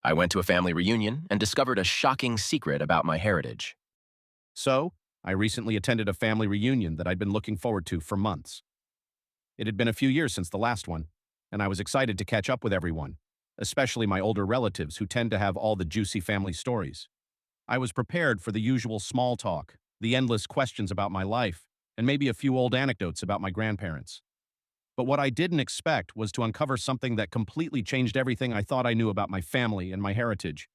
I went to a family reunion and discovered a shocking secret about my heritage. So, I recently attended a family reunion that I'd been looking forward to for months. It had been a few years since the last one, and I was excited to catch up with everyone, especially my older relatives who tend to have all the juicy family stories. I was prepared for the usual small talk, the endless questions about my life, and maybe a few old anecdotes about my grandparents. But what I didn't expect was to uncover something that completely changed everything I thought I knew about my family and my heritage.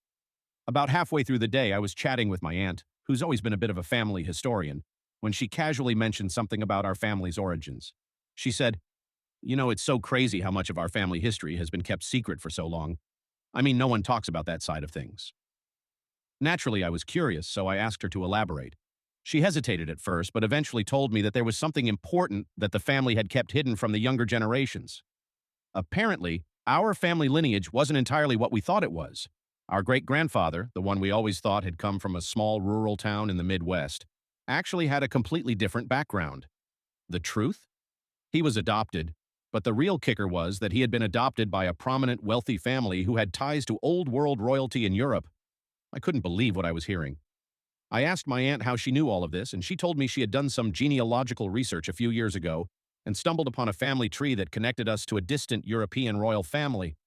About halfway through the day, I was chatting with my aunt, who's always been a bit of a family historian, when she casually mentioned something about our family's origins. She said, it's so crazy how much of our family history has been kept secret for so long. I mean, no one talks about that side of things. Naturally, I was curious, so I asked her to elaborate. She hesitated at first, but eventually told me that there was something important that the family had kept hidden from the younger generations. Apparently, our family lineage wasn't entirely what we thought it was. Our great-grandfather, the one we always thought had come from a small rural town in the Midwest, actually had a completely different background. The truth? He was adopted, but the real kicker was that he had been adopted by a prominent, wealthy family who had ties to old-world royalty in Europe. I couldn't believe what I was hearing. I asked my aunt how she knew all of this, and she told me she had done some genealogical research a few years ago and stumbled upon a family tree that connected us to a distant European royal family.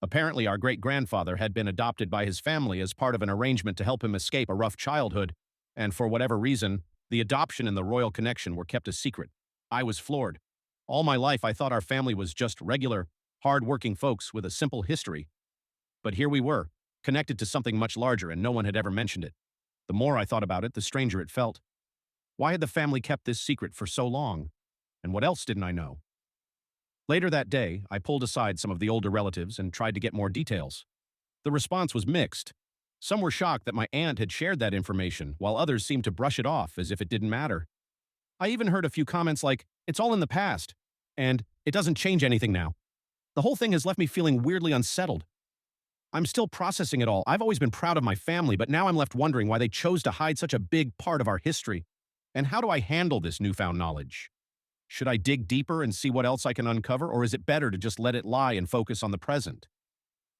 Apparently, our great-grandfather had been adopted by his family as part of an arrangement to help him escape a rough childhood, and for whatever reason, the adoption and the royal connection were kept a secret. I was floored. All my life, I thought our family was just regular, hard-working folks with a simple history. But here we were, connected to something much larger, and no one had ever mentioned it. The more I thought about it, the stranger it felt. Why had the family kept this secret for so long? And what else didn't I know? Later that day, I pulled aside some of the older relatives and tried to get more details. The response was mixed. Some were shocked that my aunt had shared that information, while others seemed to brush it off as if it didn't matter. I even heard a few comments like, "It's all in the past," and "It doesn't change anything now." The whole thing has left me feeling weirdly unsettled. I'm still processing it all. I've always been proud of my family, but now I'm left wondering why they chose to hide such a big part of our history. And how do I handle this newfound knowledge? Should I dig deeper and see what else I can uncover, or is it better to just let it lie and focus on the present?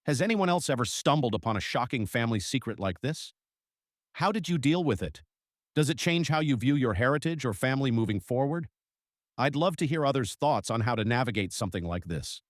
Has anyone else ever stumbled upon a shocking family secret like this? How did you deal with it? Does it change how you view your heritage or family moving forward? I'd love to hear others' thoughts on how to navigate something like this.